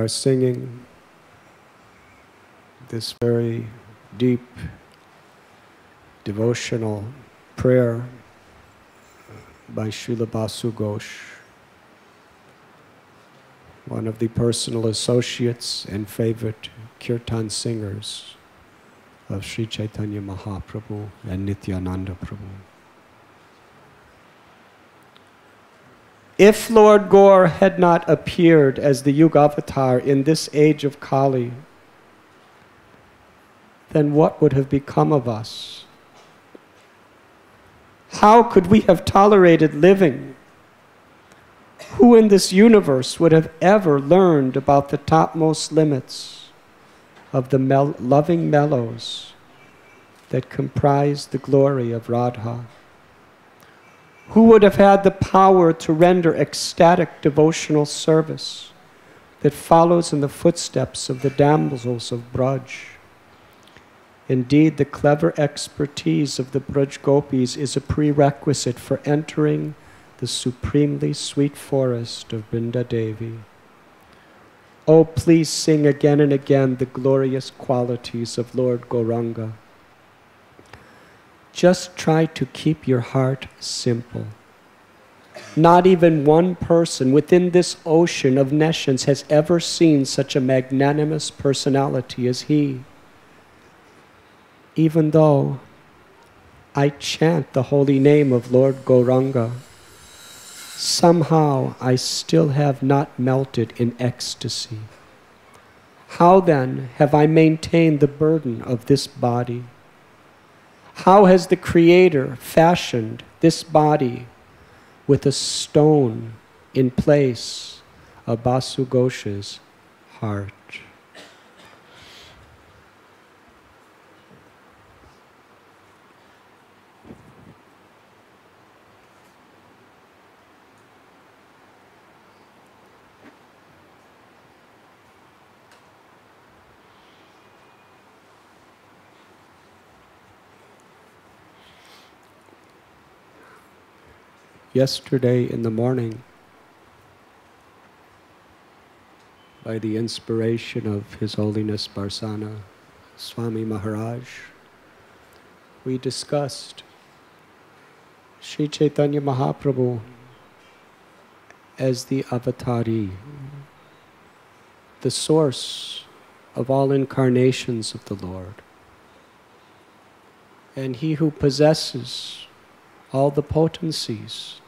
are singing this very deep devotional prayer by Srila Basu Ghosh, one of the personal associates and favorite kirtan singers of Sri Chaitanya Mahaprabhu and Nityananda Prabhu. If Lord Gaur had not appeared as the Yuga Avatar in this age of Kali, then what would have become of us? How could we have tolerated living? Who in this universe would have ever learned about the topmost limits of the loving mellows that comprise the glory of Radha? Who would have had the power to render ecstatic devotional service that follows in the footsteps of the damsels of Braj? Indeed, the clever expertise of the Braj Gopis is a prerequisite for entering the supremely sweet forest of Vrindadevi. Oh, please sing again and again the glorious qualities of Lord Gauranga. Just try to keep your heart simple. Not even one person within this ocean of nescience has ever seen such a magnanimous personality as he. Even though I chant the holy name of Lord Gauranga, somehow I still have not melted in ecstasy. How then have I maintained the burden of this body? How has the Creator fashioned this body with a stone in place of Basu Ghosh's heart? Yesterday in the morning, by the inspiration of His Holiness Barsana Swami Maharaj, we discussed Sri Chaitanya Mahaprabhu as the Avatari, the source of all incarnations of the Lord, and He who possesses all the potencies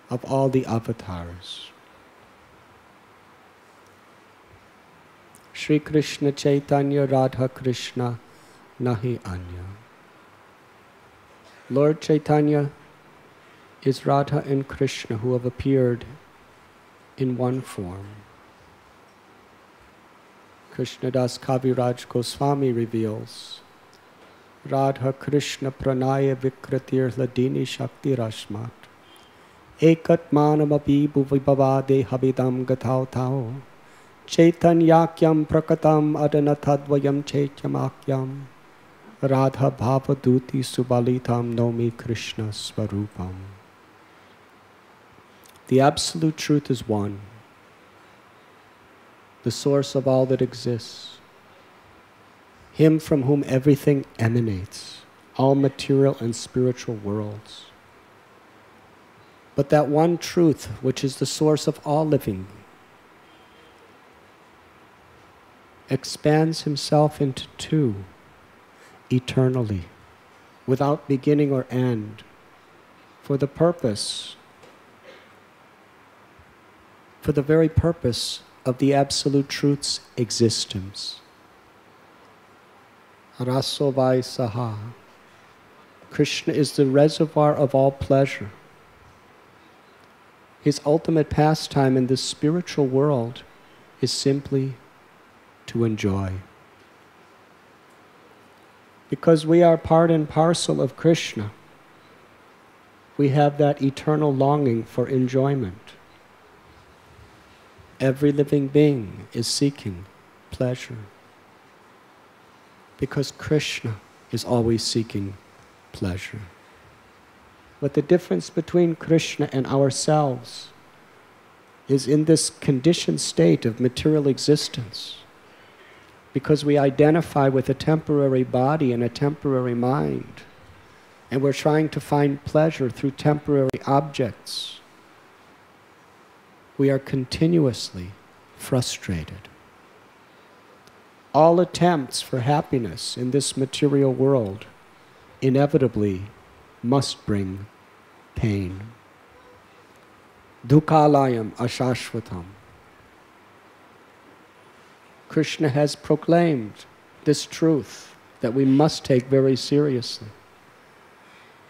of all the avatars. Shri Krishna Chaitanya Radha Krishna Nahi Anya. Lord Chaitanya is Radha and Krishna who have appeared in one form. Krishnadas Kaviraj Goswami reveals, Radha Krishna Pranaya Vikratir Hladini Shakti Rashmat Ekat Manamapi Bhuvibhavade Habidam Gathao Tao Chaitanyakyam Prakatam Adanathadvayam Chaityamakyam Radha Bhavaduti Subalitam Nomi Krishna Swarupam. The Absolute Truth is one, the source of all that exists, Him from whom everything emanates, all material and spiritual worlds. But that one truth, which is the source of all living, expands Himself into two, eternally, without beginning or end, for the very purpose of the Absolute Truth's existence. Rasovai Saha. Krishna is the reservoir of all pleasure. His ultimate pastime in this spiritual world is simply to enjoy. Because we are part and parcel of Krishna, we have that eternal longing for enjoyment. Every living being is seeking pleasure, because Krishna is always seeking pleasure. But the difference between Krishna and ourselves is in this conditioned state of material existence because we identify with a temporary body and a temporary mind, and we're trying to find pleasure through temporary objects. We are continuously frustrated. All attempts for happiness in this material world inevitably must bring pain. Dukhalayam ashashvatam. Krishna has proclaimed this truth that we must take very seriously.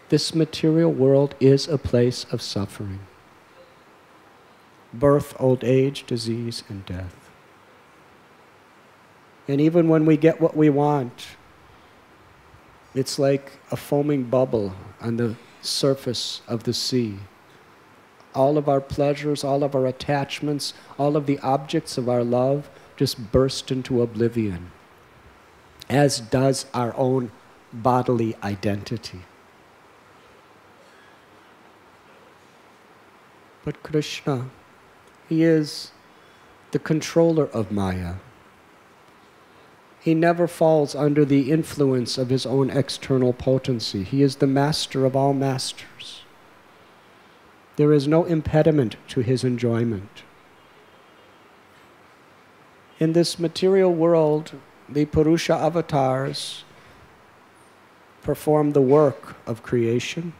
This material world is a place of suffering. Birth, old age, disease, and death. And even when we get what we want, it's like a foaming bubble on the surface of the sea. All of our pleasures, all of our attachments, all of the objects of our love just burst into oblivion, as does our own bodily identity. But Krishna, he is the controller of Maya. He never falls under the influence of his own external potency. He is the master of all masters. There is no impediment to his enjoyment. In this material world, the Purusha avatars perform the work of creation,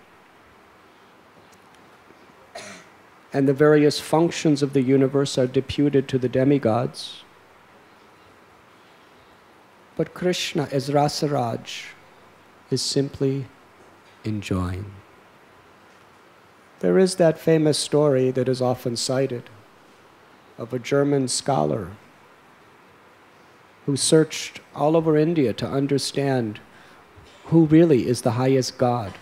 and the various functions of the universe are deputed to the demigods. But Krishna, as Rasaraj, is simply enjoying. There is that famous story that is often cited of a German scholar who searched all over India to understand who really is the highest God.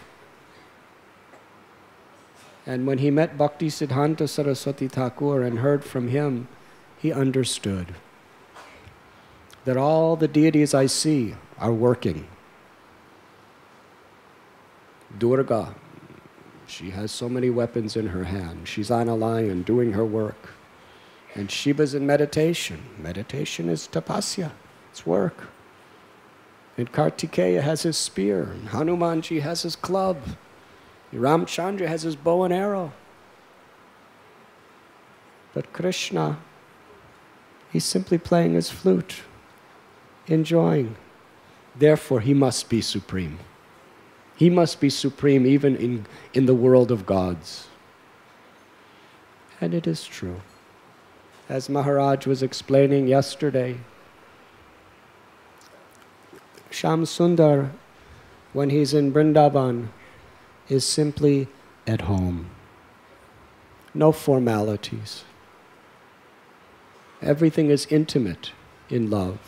And when he met Bhaktisiddhanta Saraswati Thakur and heard from him, he understood that all the deities I see are working. Durga, she has so many weapons in her hand. She's on a lion doing her work. And Shiva's in meditation. Meditation is tapasya, it's work. And Kartikeya has his spear. And Hanumanji has his club. Ramchandra has his bow and arrow. But Krishna, he's simply playing his flute, enjoying. Therefore, he must be supreme. He must be supreme even in the world of gods. And it is true. As Maharaj was explaining yesterday, Shyam Sundar, when he's in Vrindavan, is simply at home. No formalities. Everything is intimate in love.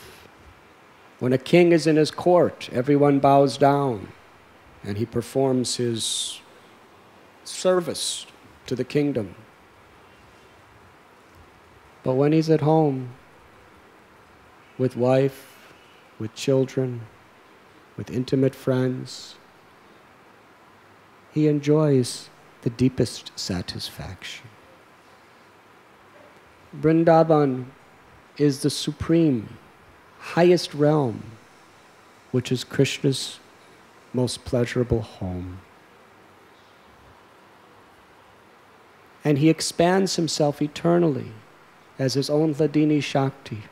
When a king is in his court, everyone bows down and he performs his service to the kingdom. But when he's at home, with wife, with children, with intimate friends, he enjoys the deepest satisfaction. Vrindavan is the supreme, highest realm, which is Krishna's most pleasurable home. And he expands himself eternally as his own Hladini Shakti,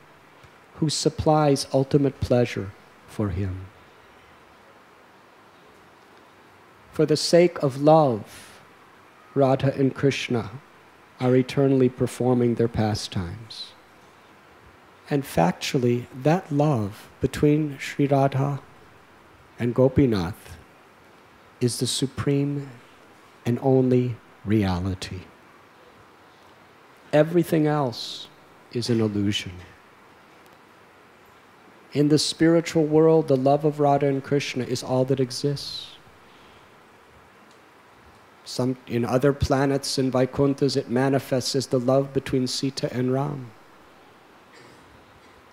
who supplies ultimate pleasure for him. For the sake of love, Radha and Krishna are eternally performing their pastimes. And factually, that love between Sri Radha and Gopinath is the supreme and only reality. Everything else is an illusion. In the spiritual world, the love of Radha and Krishna is all that exists. In other planets and Vaikunthas, it manifests as the love between Sita and Ram.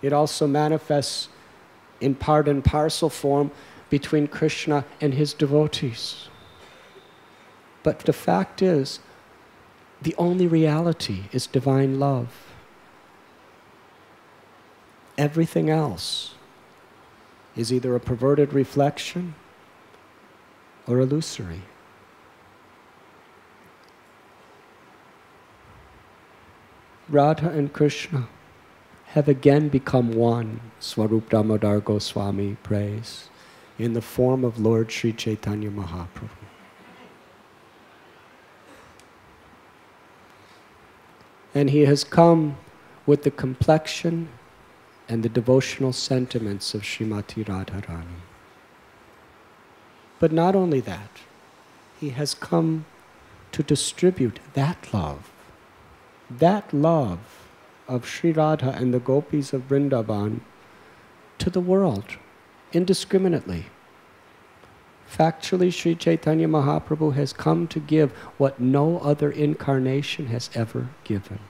It also manifests in part and parcel form between Krishna and his devotees. But the fact is, the only reality is divine love. Everything else is either a perverted reflection or illusory. Radha and Krishna have again become one, Swarup Damodar Goswami prays, in the form of Lord Sri Chaitanya Mahaprabhu. And he has come with the complexion and the devotional sentiments of Srimati Radharani. But not only that, he has come to distribute that love of Sri Radha and the gopis of Vrindavan to the world indiscriminately. Factually, Sri Chaitanya Mahaprabhu has come to give what no other incarnation has ever given.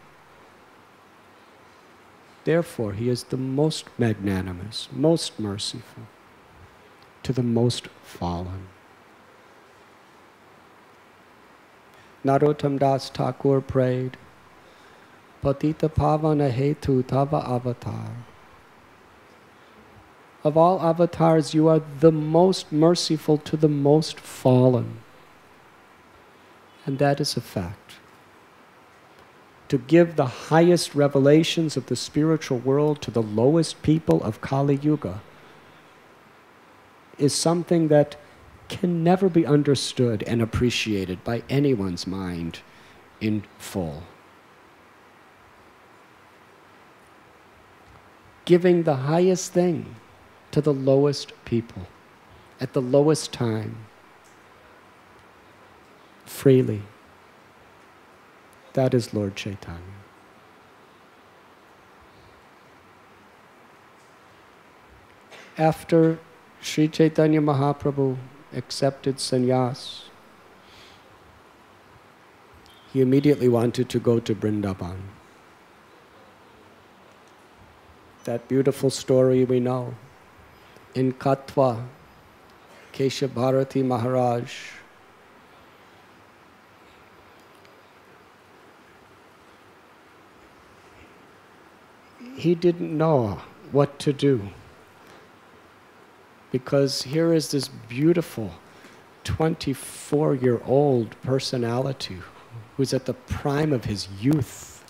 Therefore, he is the most magnanimous, most merciful to the most fallen. Narottam Das Thakur prayed, Patita Pavana Hetu Tava Avatar. Of all avatars, you are the most merciful to the most fallen. And that is a fact. To give the highest revelations of the spiritual world to the lowest people of Kali Yuga is something that can never be understood and appreciated by anyone's mind in full. Giving the highest thing to the lowest people, at the lowest time, freely. That is Lord Chaitanya. After Sri Chaitanya Mahaprabhu accepted sannyas, he immediately wanted to go to Vrindavan. That beautiful story we know. In Katwa, Keshav Bharati Maharaj he didn't know what to do, because here is this beautiful 24-year-old personality who's at the prime of his youth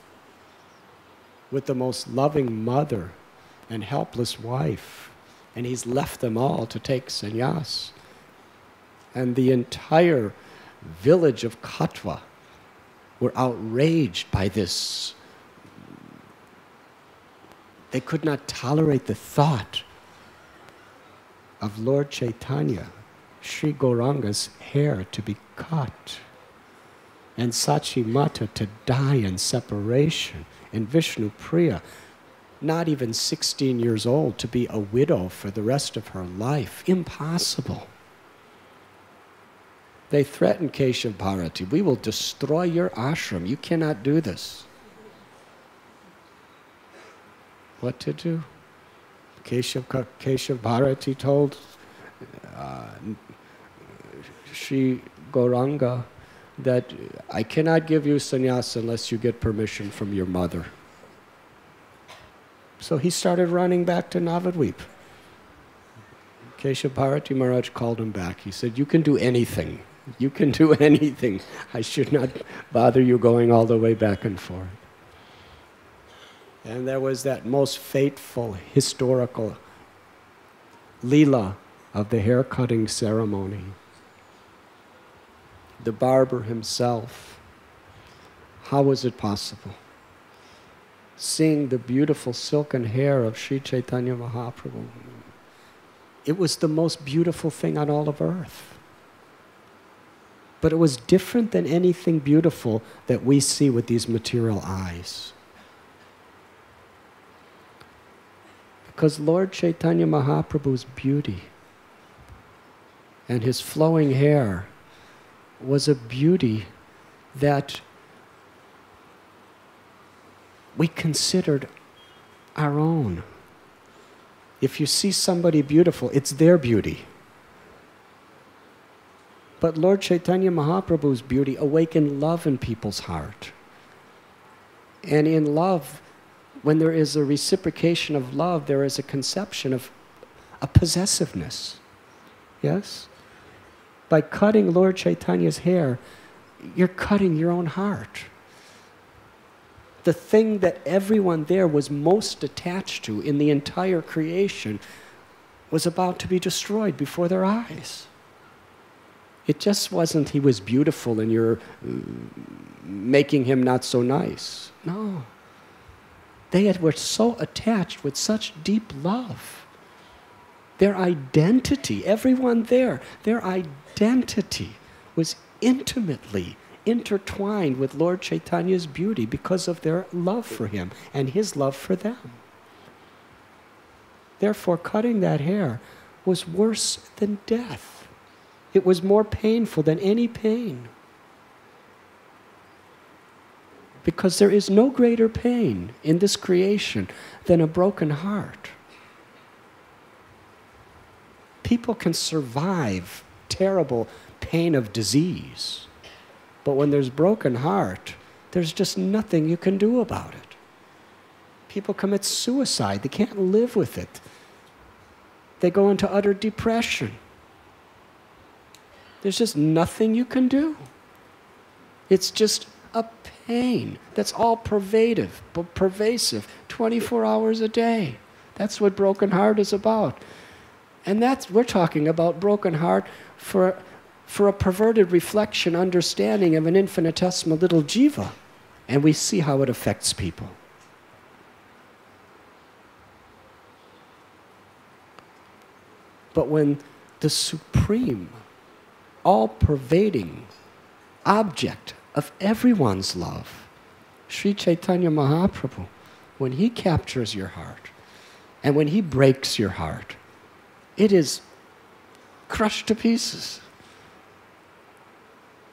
with the most loving mother and helpless wife, and he's left them all to take sannyas. And the entire village of Katwa were outraged by this. They could not tolerate the thought of Lord Chaitanya, Sri Gauranga's hair to be cut, and Sachi Mata to die in separation, and Vishnu Priya, not even 16 years old, to be a widow for the rest of her life. Impossible. They threatened Keshav Bharati, we will destroy your ashram, you cannot do this. What to do? Keshav Bharati told Sri Gauranga that I cannot give you sannyas unless you get permission from your mother. So he started running back to Navadvip. Keshav Bharati Maharaj called him back. He said, you can do anything. You can do anything. I should not bother you going all the way back and forth. And there was that most fateful, historical Leela of the hair-cutting ceremony. The barber himself, how was it possible? Seeing the beautiful silken hair of Sri Chaitanya Mahaprabhu, it was the most beautiful thing on all of earth. But it was different than anything beautiful that we see with these material eyes. Because Lord Chaitanya Mahaprabhu's beauty and his flowing hair was a beauty that we considered our own. If you see somebody beautiful, it's their beauty. But Lord Chaitanya Mahaprabhu's beauty awakened love in people's heart. And in love, when there is a reciprocation of love, there is a conception of a possessiveness. Yes? By cutting Lord Chaitanya's hair, you're cutting your own heart. The thing that everyone there was most attached to in the entire creation was about to be destroyed before their eyes. It just wasn't he was beautiful and you're making him not so nice. No. They were so attached with such deep love. Their identity, everyone there, their identity was intimately intertwined with Lord Chaitanya's beauty because of their love for him and his love for them. Therefore, cutting that hair was worse than death. It was more painful than any pain. Because there is no greater pain in this creation than a broken heart. People can survive terrible pain of disease. But when there's broken heart, there's just nothing you can do about it. People commit suicide. They can't live with it. They go into utter depression. There's just nothing you can do. It's just a pain that's all pervasive, 24 hours a day. That's what broken heart is about. And we're talking about broken heart for a perverted reflection, understanding of an infinitesimal little jiva. And we see how it affects people. But when the supreme, all-pervading object of everyone's love, Sri Chaitanya Mahaprabhu, when he captures your heart, and when he breaks your heart, it is crushed to pieces.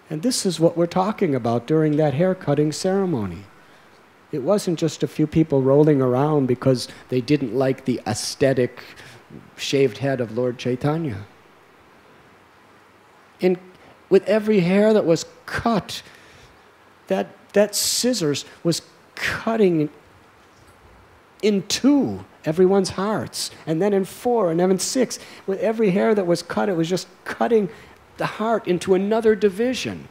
And this is what we're talking about during that hair-cutting ceremony. It wasn't just a few people rolling around because they didn't like the aesthetic shaved head of Lord Chaitanya. With every hair that was cut, that scissors was cutting in two everyone's hearts, and then in four, and then in six. With every hair that was cut, it was just cutting the heart into another division.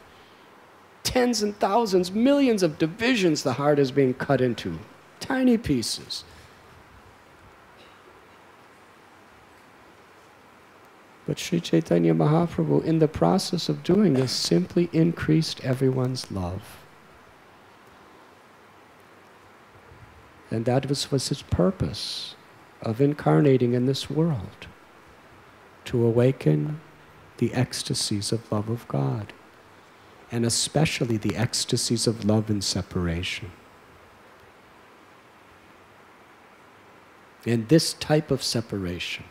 Tens and thousands, millions of divisions the heart is being cut into. Tiny pieces. But Sri Chaitanya Mahaprabhu, in the process of doing this, simply increased everyone's love. And that was his purpose of incarnating in this world, to awaken the ecstasies of love of God, and especially the ecstasies of love and separation. And this type of separation,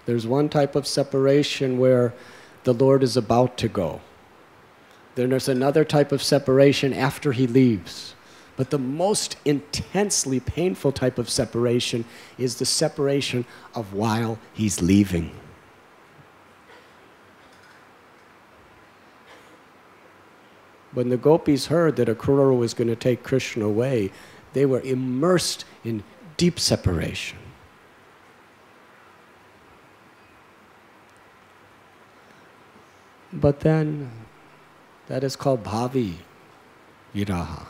there's one type of separation where the Lord is about to go. Then there's another type of separation after he leaves. But the most intensely painful type of separation is the separation of while he's leaving. When the gopis heard that Akrura was going to take Krishna away, they were immersed in deep separation. But then, that is called bhavi viraha.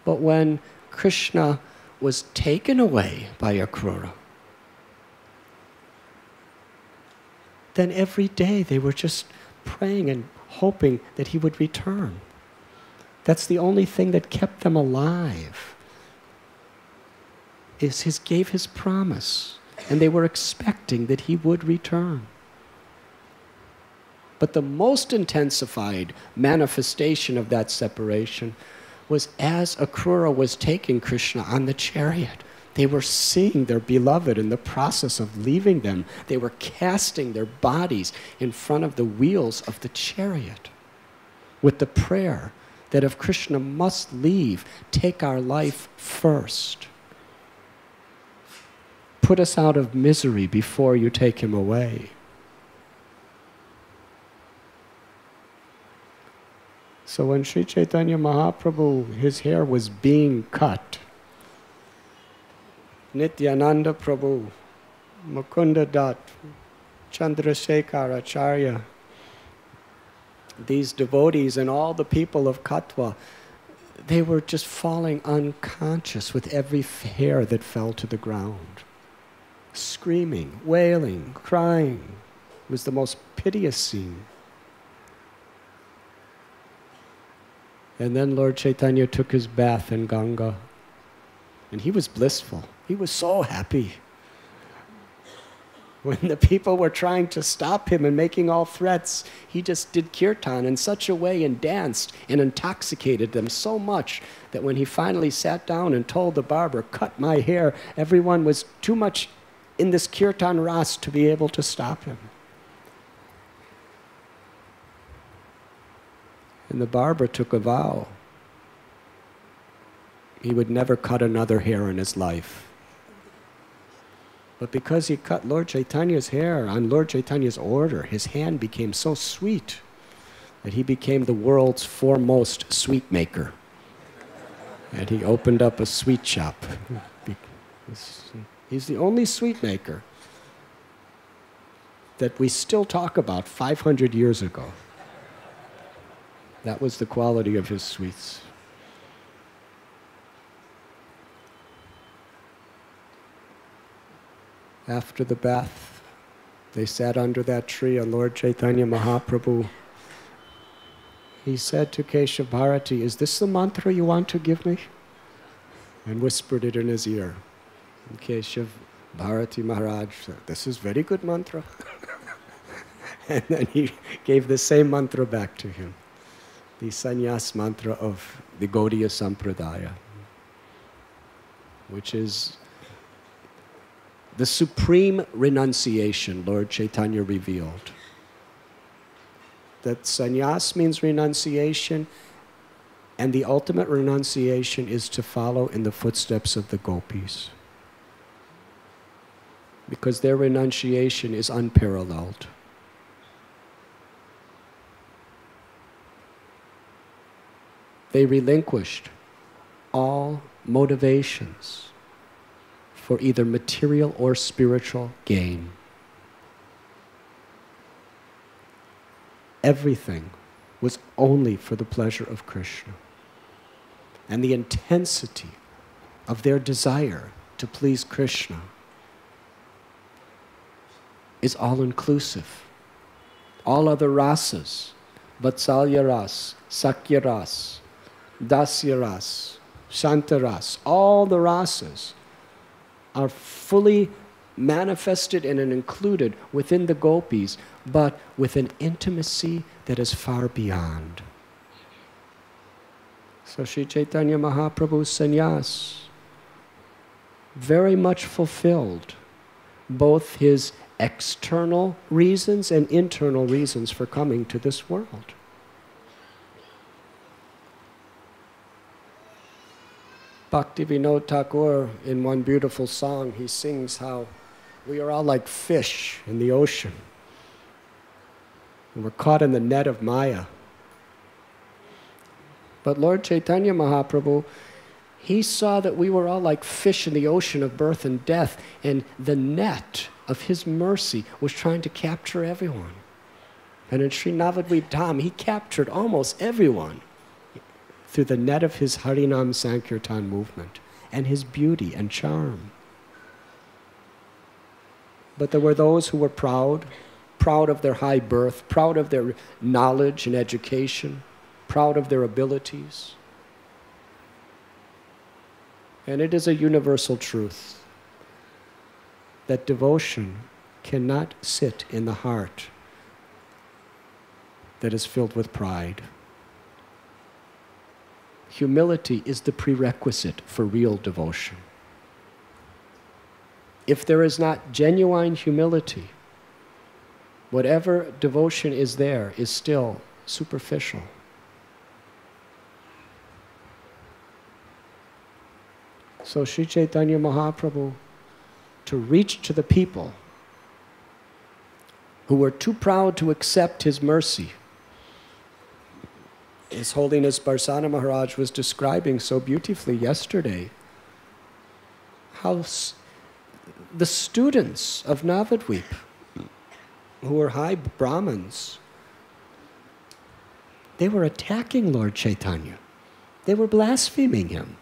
But when Krishna was taken away by Akrura, then every day they were just praying and hoping that he would return. That's the only thing that kept them alive, is he gave his promise, and they were expecting that he would return. But the most intensified manifestation of that separation was as Akrura was taking Krishna on the chariot. They were seeing their beloved in the process of leaving them. They were casting their bodies in front of the wheels of the chariot with the prayer that if Krishna must leave, take our life first. Put us out of misery before you take him away. So when Sri Chaitanya Mahaprabhu, his hair was being cut, Nityananda Prabhu, Mukunda Dutt, Chandrasekhar Acharya, these devotees and all the people of Katwa, they were just falling unconscious with every hair that fell to the ground. Screaming, wailing, crying. It was the most piteous scene. And then Lord Chaitanya took his bath in Ganga. And he was blissful. He was so happy. When the people were trying to stop him and making all threats, he just did kirtan in such a way and danced and intoxicated them so much that when he finally sat down and told the barber, cut my hair, everyone was too much in this kirtan ras to be able to stop him. And the barber took a vow. He would never cut another hair in his life. But because he cut Lord Chaitanya's hair on Lord Chaitanya's order, his hand became so sweet that he became the world's foremost sweet maker. And he opened up a sweet shop. He's the only sweet maker that we still talk about 500 years ago. That was the quality of his sweets. After the bath, they sat under that tree, and Lord Chaitanya Mahaprabhu, he said to Keshav Bharati, is this the mantra you want to give me? And whispered it in his ear. And Keshav Bharati Maharaj said, this is very good mantra. And then he gave the same mantra back to him. The sannyas mantra of the Gaudiya Sampradaya, which is the supreme renunciation Lord Chaitanya revealed. That sannyas means renunciation, and the ultimate renunciation is to follow in the footsteps of the gopis. Because their renunciation is unparalleled. They relinquished all motivations for either material or spiritual gain. Everything was only for the pleasure of Krishna. And the intensity of their desire to please Krishna is all-inclusive. All other rasas, Vatsalya ras, Sakya ras, Dasya ras, Shanta ras, all the rasas are fully manifested and included within the gopis, but with an intimacy that is far beyond. So Sri Chaitanya Mahaprabhu's sannyas very much fulfilled both his external reasons and internal reasons for coming to this world. Bhaktivinoda Thakur, in one beautiful song, he sings how we are all like fish in the ocean. And we're caught in the net of Maya. But Lord Chaitanya Mahaprabhu, he saw that we were all like fish in the ocean of birth and death, and the net of his mercy was trying to capture everyone. And in Sri Navadvip Dham, he captured almost everyone through the net of his Harinam Sankirtan movement and his beauty and charm. But there were those who were proud of their high birth, proud of their knowledge and education, proud of their abilities. And it is a universal truth that devotion cannot sit in the heart that is filled with pride. Humility is the prerequisite for real devotion. If there is not genuine humility, whatever devotion is there is still superficial. So Sri Chaitanya Mahaprabhu, to reach to the people who were too proud to accept his mercy, His Holiness Barsana Maharaj was describing so beautifully yesterday how the students of Navadvip, who were high Brahmins, they were attacking Lord Chaitanya. They were blaspheming him.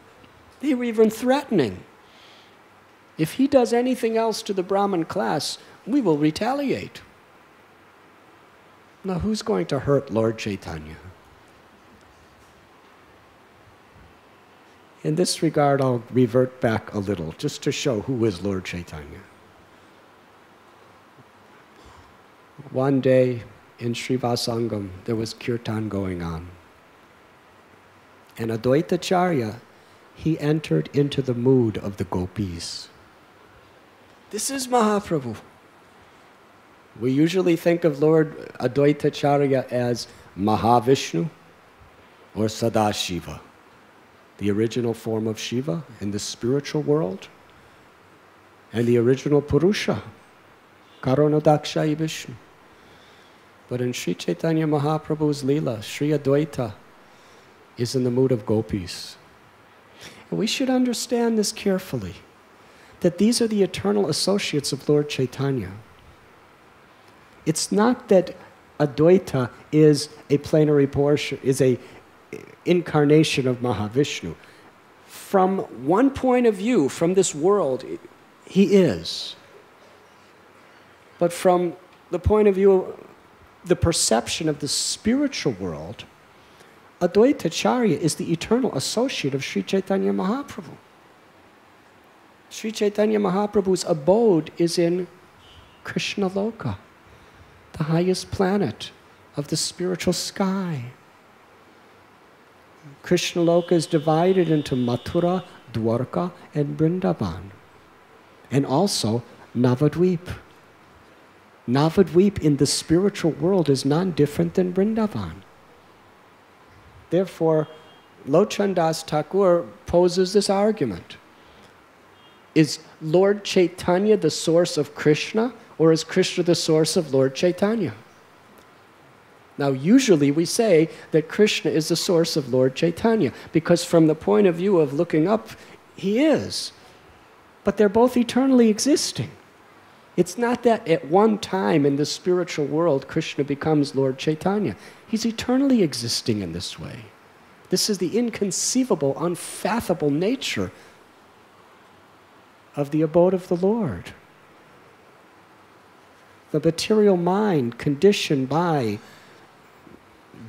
They were even threatening. If he does anything else to the Brahmin class, we will retaliate. Now, who's going to hurt Lord Chaitanya? In this regard, I'll revert back a little, just to show who is Lord Chaitanya. One day in Srivasangam, there was kirtan going on. And Advaitacharya, he entered into the mood of the gopis. This is Mahaprabhu. We usually think of Lord Advaitacharya as Mahavishnu or Sadashiva, the original form of Shiva in the spiritual world, and the original Purusha, Karanodakshai Vishnu. But in Sri Chaitanya Mahaprabhu's Leela, Sri Advaita is in the mood of gopis. And we should understand this carefully, that these are the eternal associates of Lord Chaitanya. It's not that Advaita is a plenary portion, is a incarnation of Mahavishnu. From one point of view, from this world, he is. But from the point of view, the perception of the spiritual world, Advaitacharya is the eternal associate of Sri Chaitanya Mahaprabhu. Sri Chaitanya Mahaprabhu's abode is in Krishna Loka, the highest planet of the spiritual sky. Krishna Loka is divided into Mathura, Dwarka, and Vrindavan, and also Navadvip. Navadvip in the spiritual world is none different than Vrindavan. Therefore, Lochan Das Thakur poses this argument. Is Lord Chaitanya the source of Krishna, or is Krishna the source of Lord Chaitanya? Now, usually we say that Krishna is the source of Lord Chaitanya, because from the point of view of looking up, he is. But they're both eternally existing. It's not that at one time in the spiritual world, Krishna becomes Lord Chaitanya. He's eternally existing in this way. This is the inconceivable, unfathomable nature of the abode of the Lord. The material mind, conditioned by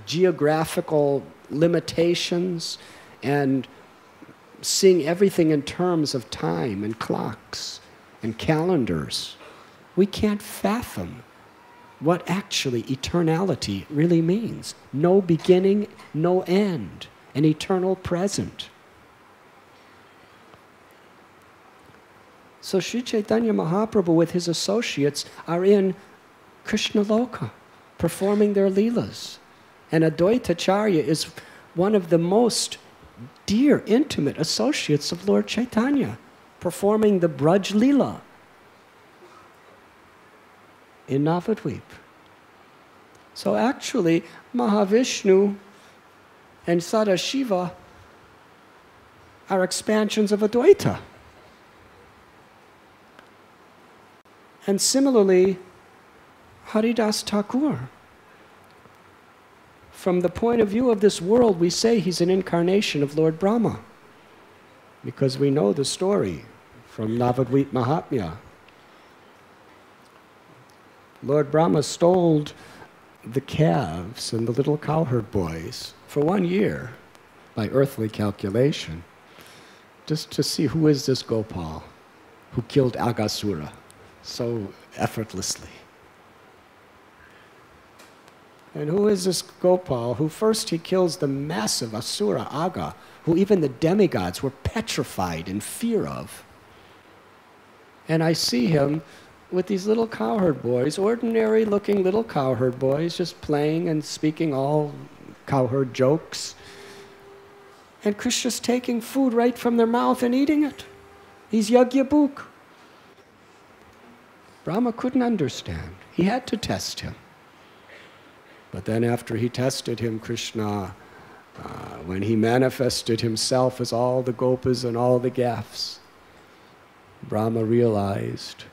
geographical limitations and seeing everything in terms of time and clocks and calendars, we can't fathom what actually eternality really means. No beginning, no end, an eternal present. So Sri Chaitanya Mahaprabhu with his associates are in Krishna Loka, performing their leelas. And Advaitacharya is one of the most dear, intimate associates of Lord Chaitanya, performing the Braj Leela in Navadvip. So actually, Mahavishnu and Sadashiva are expansions of Advaita. And similarly, Haridas Thakur. From the point of view of this world, we say he's an incarnation of Lord Brahma, because we know the story from Navadvip Mahatmya. Lord Brahma stole the calves and the little cowherd boys for 1 year by earthly calculation, just to see who is this Gopal who killed Aghasura so effortlessly. And who is this Gopal who first he kills the massive Asura Agha, who even the demigods were petrified in fear of. And I see him with these little cowherd boys, ordinary looking little cowherd boys, just playing and speaking all cowherd jokes. And Krishna's taking food right from their mouth and eating it. He's Yagyabhuk. Brahma couldn't understand. He had to test him. But then after he tested him, Krishna When he manifested himself as all the gopas and all the gaffs, Brahma realized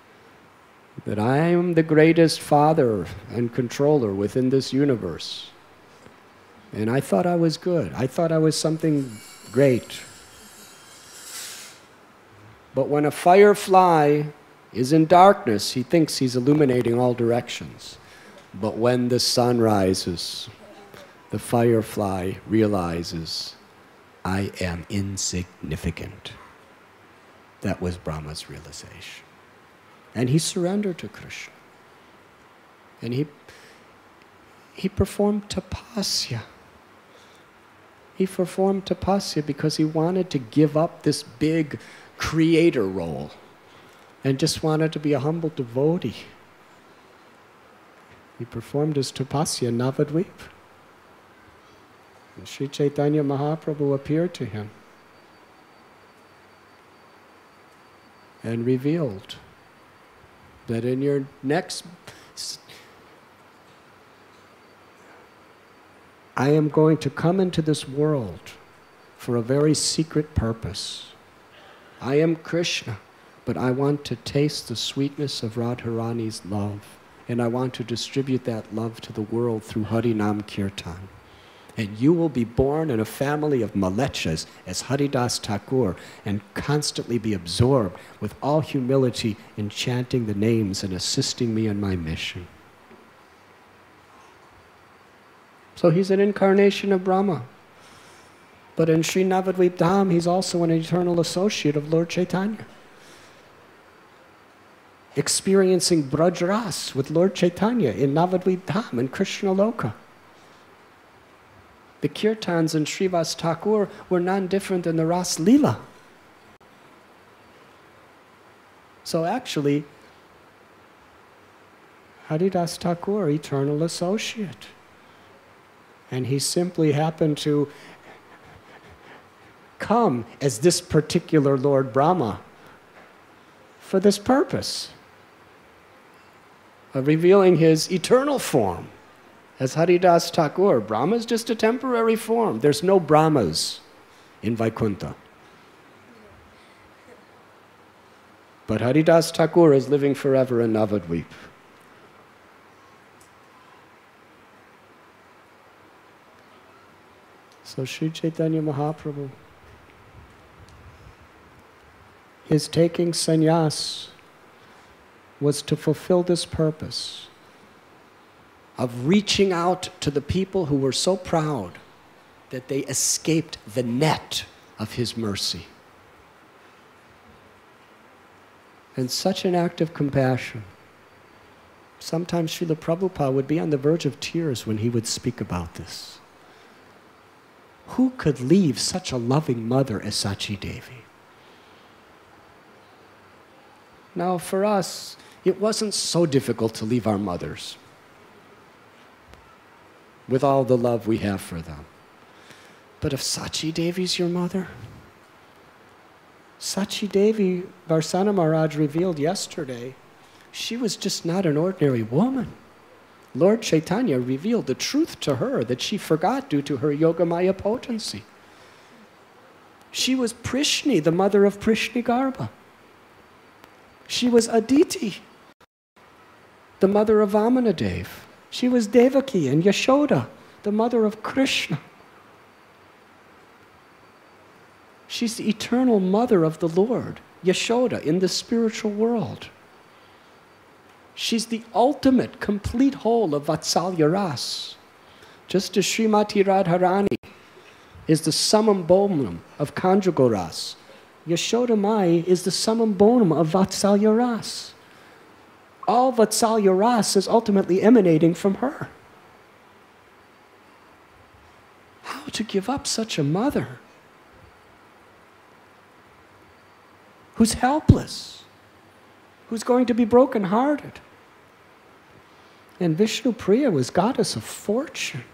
that I am the greatest father and controller within this universe. And I thought I was good. I thought I was something great. But when a firefly is in darkness, he thinks he's illuminating all directions. But when the sun rises, the firefly realizes, I am insignificant. That was Brahma's realization. And he surrendered to Krishna. And he performed tapasya. He performed tapasya because he wanted to give up this big creator role and just wanted to be a humble devotee. He performed his tapasya in Navadvip. And Sri Chaitanya Mahaprabhu appeared to him and revealed that in your next, I am going to come into this world for a very secret purpose. I am Krishna, but I want to taste the sweetness of Radharani's love, and I want to distribute that love to the world through Harinam Kirtan. And you will be born in a family of malechas as Haridas Thakur and constantly be absorbed with all humility in chanting the names and assisting me in my mission. So he's an incarnation of Brahma. But in Sri Navadvip Dham, he's also an eternal associate of Lord Chaitanya, experiencing Braj Ras with Lord Chaitanya in Navadvip Dham in Krishna Loka. The kirtans in Srivas Thakur were none different than the Ras Leela. So actually, Haridas Thakur, eternal associate. And he simply happened to come as this particular Lord Brahma for this purpose of revealing his eternal form as Haridas Thakur. Brahma is just a temporary form. There's no Brahmas in Vaikuntha. But Haridas Thakur is living forever in Navadvip. So Sri Chaitanya Mahaprabhu, his taking sannyas was to fulfill this purpose of reaching out to the people who were so proud that they escaped the net of his mercy. And such an act of compassion. Sometimes Srila Prabhupada would be on the verge of tears when he would speak about this. Who could leave such a loving mother as Sachi Devi? Now, for us, it wasn't so difficult to leave our mothers with all the love we have for them. But if Sachi Devi's your mother, Sachi Devi, Varsana Maharaj revealed yesterday, she was just not an ordinary woman. Lord Chaitanya revealed the truth to her that she forgot due to her Yogamaya potency. She was Prishni, the mother of Prishnigarbha. She was Aditi, the mother of Vamanadev. She was Devaki and Yashoda, the mother of Krishna. She's the eternal mother of the Lord, Yashoda, in the spiritual world. She's the ultimate, complete whole of Vatsalya Ras. Just as Srimati Radharani is the summum bonum of conjugal ras, Yashoda Mai is the summum bonum of Vatsalya Ras. All Vatsalya Ras is ultimately emanating from her. How to give up such a mother who's helpless, who's going to be brokenhearted? And Vishnu Priya was goddess of fortune,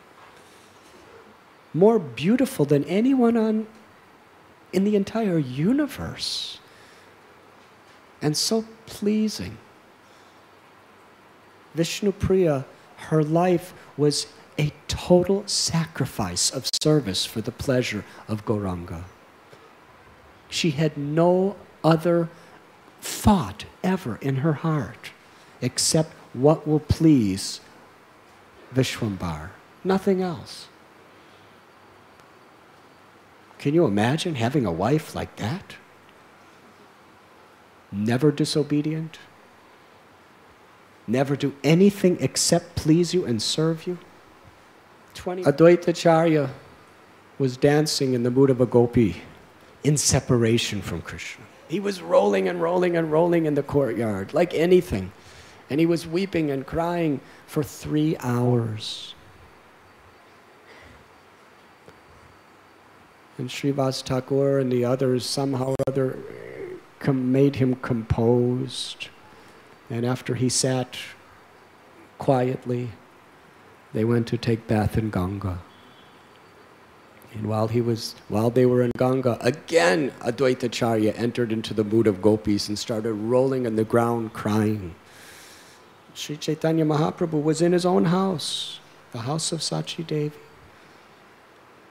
more beautiful than anyone in the entire universe, and so pleasing. Vishnu Priya, her life was a total sacrifice of service for the pleasure of Gauranga. She had no other thought ever in her heart except what will please Vishwambar. Nothing else. Can you imagine having a wife like that? Never disobedient? Never do anything except please you and serve you? Advaitacharya was dancing in the mood of a gopi in separation from Krishna. He was rolling and rolling and rolling in the courtyard like anything. And he was weeping and crying for 3 hours. And Srivas Thakur and the others somehow or other made him composed. And after he sat quietly, they went to take bath in Ganga. And while they were in Ganga, again Advaitacharya entered into the mood of gopis and started rolling on the ground crying. Sri Chaitanya Mahaprabhu was in his own house, the house of Sachi Devi.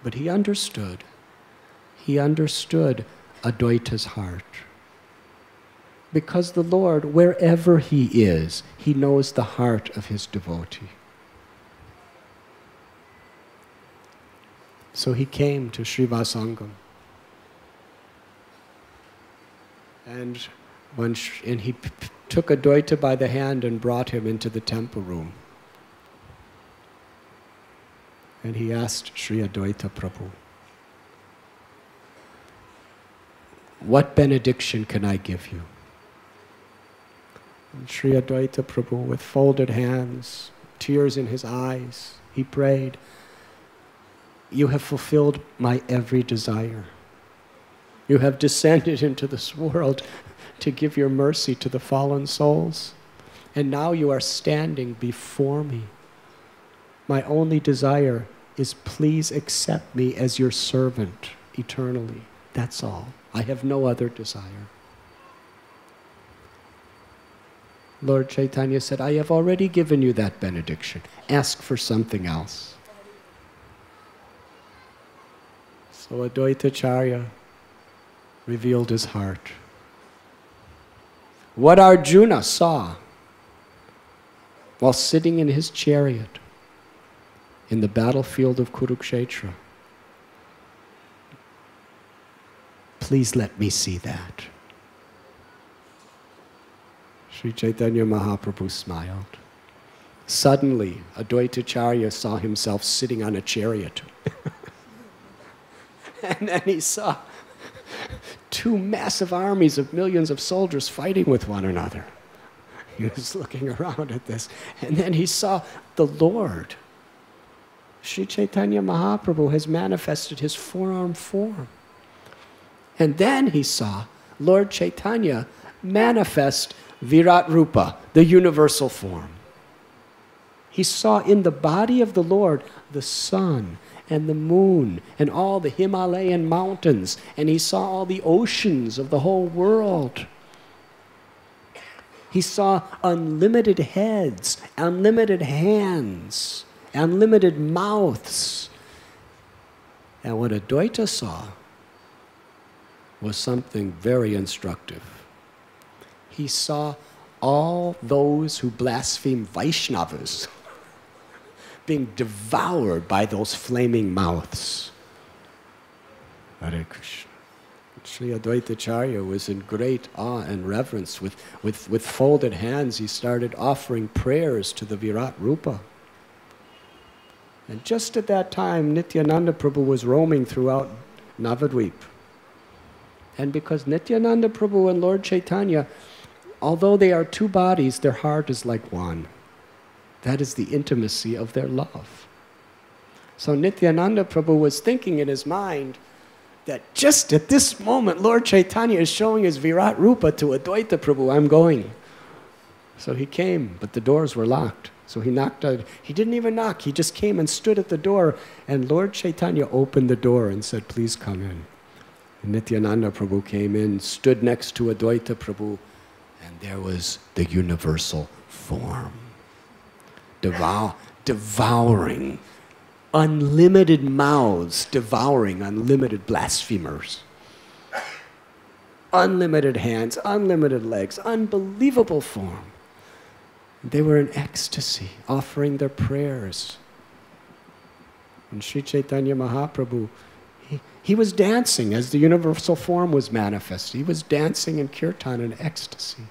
But he understood Advaita's heart. Because the Lord, wherever he is, he knows the heart of his devotee. So he came to Srivasangam. And he took Advaita by the hand and brought him into the temple room. And he asked Sri Advaita Prabhu, "What benediction can I give you?" And Sri Advaita Prabhu, with folded hands, tears in his eyes, he prayed, "You have fulfilled my every desire. You have descended into this world to give your mercy to the fallen souls. And now you are standing before me. My only desire is please accept me as your servant eternally. That's all. I have no other desire." Lord Chaitanya said, "I have already given you that benediction. Ask for something else." So Advaitacharya revealed his heart. What Arjuna saw while sitting in his chariot in the battlefield of Kurukshetra, please let me see that. Sri Chaitanya Mahaprabhu smiled. Suddenly, Advaitacharya saw himself sitting on a chariot. And then he saw 2 massive armies of millions of soldiers fighting with one another. He was looking around at this. And then he saw the Lord. Sri Chaitanya Mahaprabhu has manifested his 4-armed form. And then he saw Lord Chaitanya manifest Virat Rupa, the universal form. He saw in the body of the Lord the sun and the moon and all the Himalayan mountains, and he saw all the oceans of the whole world. He saw unlimited heads, unlimited hands, unlimited mouths. And what Advaita saw was something very instructive. He saw all those who blaspheme Vaishnavas being devoured by those flaming mouths. Hare Krishna. Sri Advaitacharya was in great awe and reverence. With folded hands, he started offering prayers to the Virat Rupa. And just at that time, Nityananda Prabhu was roaming throughout Navadvip. And because Nityananda Prabhu and Lord Chaitanya, although they are 2 bodies, their heart is like one. That is the intimacy of their love. So Nityananda Prabhu was thinking in his mind that just at this moment, Lord Chaitanya is showing his Virat Rupa to Advaita Prabhu, I'm going. So he came, but the doors were locked. So he knocked out. He didn't even knock. He just came and stood at the door. And Lord Chaitanya opened the door and said, please come in. And Nityananda Prabhu came in, stood next to Advaita Prabhu, and there was the universal form. devouring, unlimited mouths devouring unlimited blasphemers. Unlimited hands, unlimited legs, unbelievable form. They were in ecstasy, offering their prayers. And Sri Chaitanya Mahaprabhu, he was dancing as the universal form was manifest. He was dancing in kirtan in ecstasy.